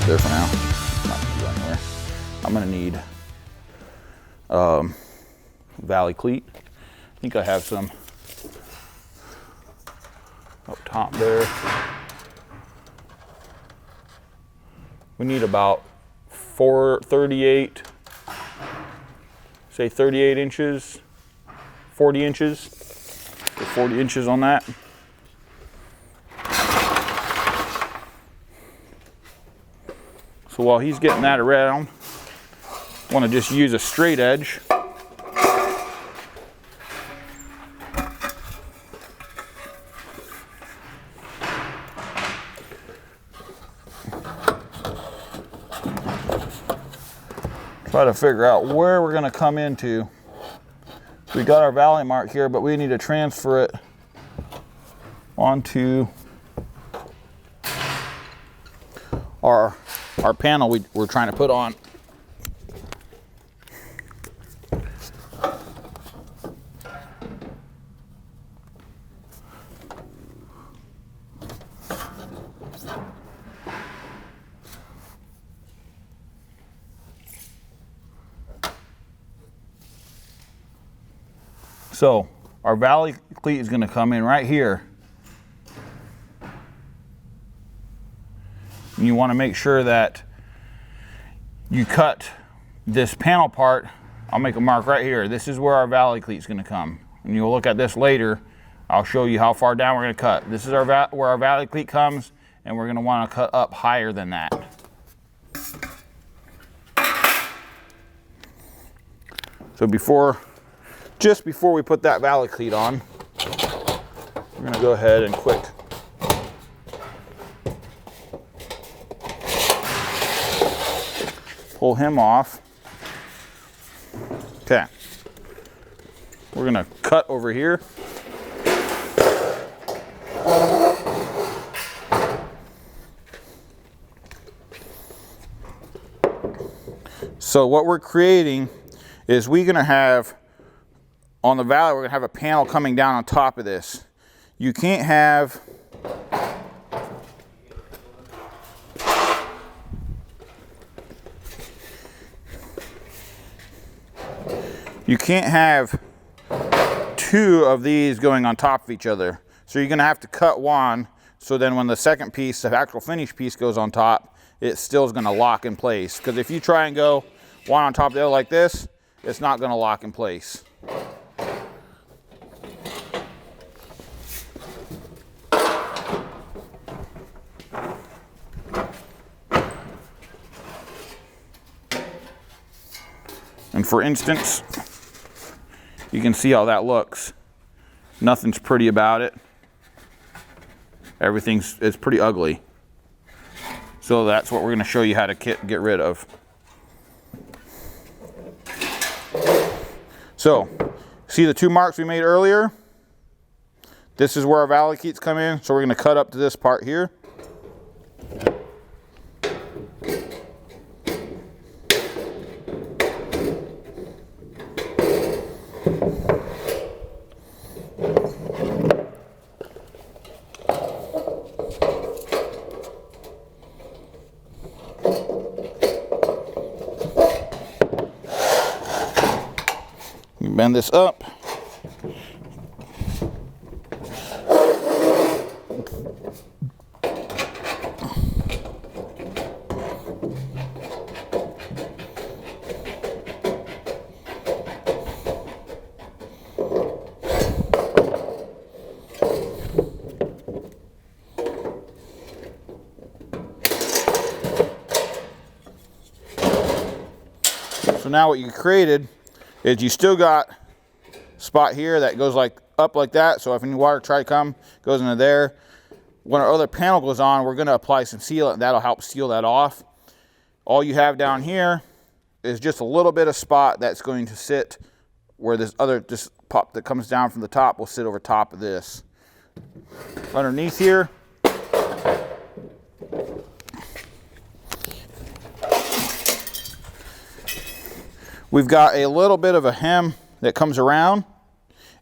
there for now. Not gonna go anywhere. I'm gonna need Valley cleat. I think I have some up top there. We need about 38, say 38 inches, 40 inches, 40 inches on that. So while he's getting that around, I want to just use a straight edge. Try to figure out where we're going to come into. We got our valley mark here, but we need to transfer it onto our panel we're trying to put on. So our valley cleat is going to come in right here. And you want to make sure that you cut this panel part. I'll make a mark right here. This is where our valley cleat is going to come. And you'll look at this later. I'll show you how far down we're going to cut. This is where our valley cleat comes, and we're going to want to cut up higher than that. So just before we put that valley cleat on, we're going to go ahead and quick pull him off. Okay. We're going to cut over here. So what we're creating is we're going to have, on the valley, we're going to have a panel coming down on top of this. You can't have two of these going on top of each other. So you're going to have to cut one, so then when the second piece, the actual finished piece, goes on top, it still is going to lock in place. Because if you try and go one on top of the other like this, it's not going to lock in place. And for instance, you can see how that looks. Nothing's pretty about it. It's pretty ugly. So that's what we're going to show you how to get rid of. So, see the two marks we made earlier? This is where our valley cleats come in, so we're going to cut up to this part here. Bend this up. So now what you created is you still got a spot here that goes like up like that. So if any water try to come, goes into there. When our other panel goes on, we're going to apply some sealant, and that'll help seal that off. All you have down here is just a little bit of spot that's going to sit where this other just pop that comes down from the top will sit over top of this. Underneath here, we've got a little bit of a hem that comes around.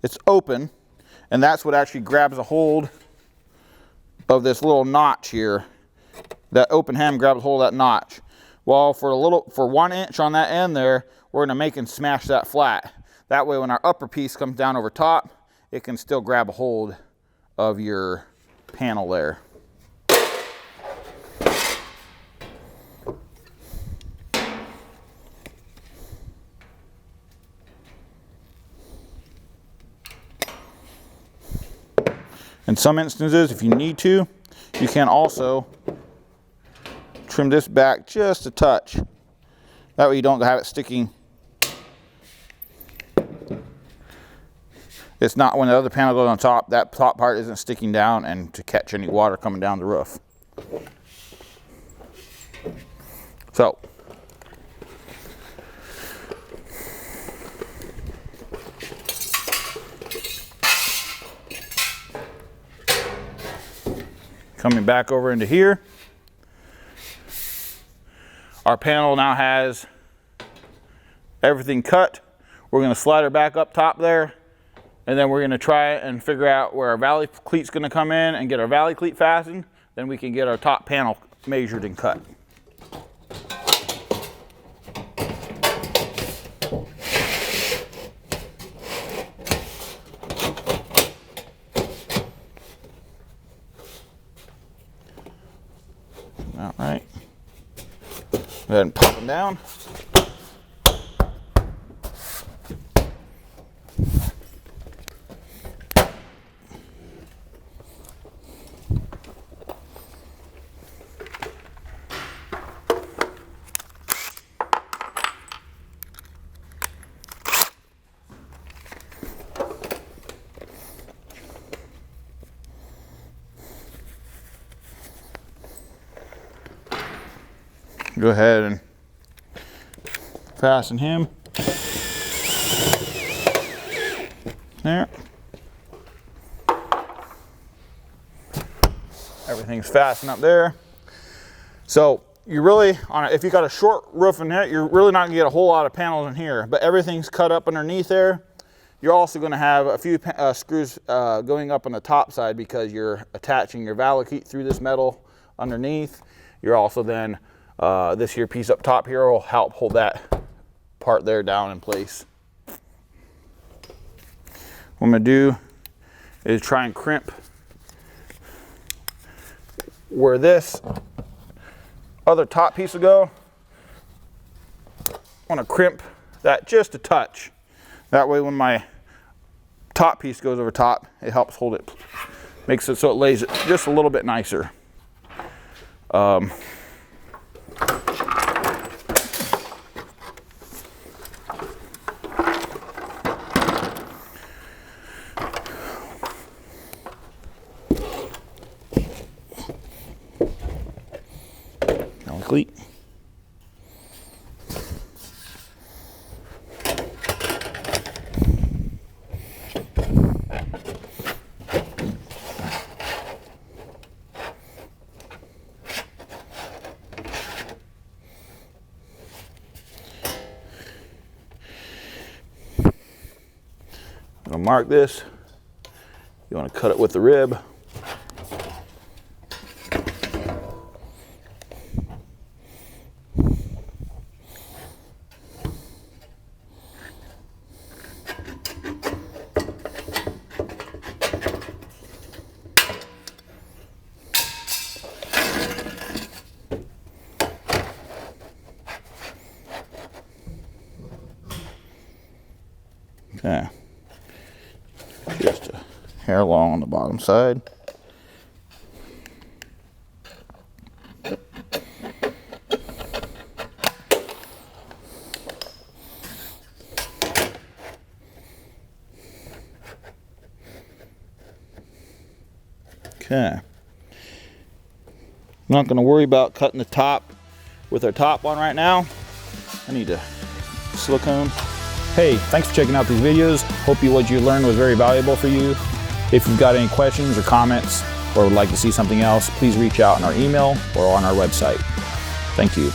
It's open, and that's what actually grabs a hold of this little notch here that open hem grabs hold of that notch. Well, for 1 inch on that end there, we're gonna make and smash that flat. That way when our upper piece comes down over top, it can still grab a hold of your panel there. In some instances, if you need to, you can also trim this back just a touch. That way you don't have it sticking. It's not, when the other panel goes on top, that top part isn't sticking down and to catch any water coming down the roof. So, coming back over into here, our panel now has everything cut. We're going to slide her back up top there, and then we're going to try and figure out where our valley cleat's going to come in and get our valley cleat fastened. Then we can get our top panel measured and cut. All right. Go ahead and pop them down. Go ahead and fasten him there. Everything's fastened up there. So you really, if you got a short roof in here, you're really not gonna get a whole lot of panels in here, but everything's cut up underneath there. You're also gonna have a few screws going up on the top side because you're attaching your valley cleat through this metal underneath. You're also then this here piece up top here will help hold that part there down in place. What I'm going to do is try and crimp where this other top piece will go. I want to crimp that just a touch. That way when my top piece goes over top, it helps hold it, makes it so it lays it just a little bit nicer. Cleat. I'm going to mark this. You want to cut it with the rib. Okay, just a hair long on the bottom side. Okay, I'm not going to worry about cutting the top with our top on right now. I need a silicone. Hey, thanks for checking out these videos. Hope what you learned was very valuable for you. If you've got any questions or comments or would like to see something else, please reach out on our email or on our website. Thank you.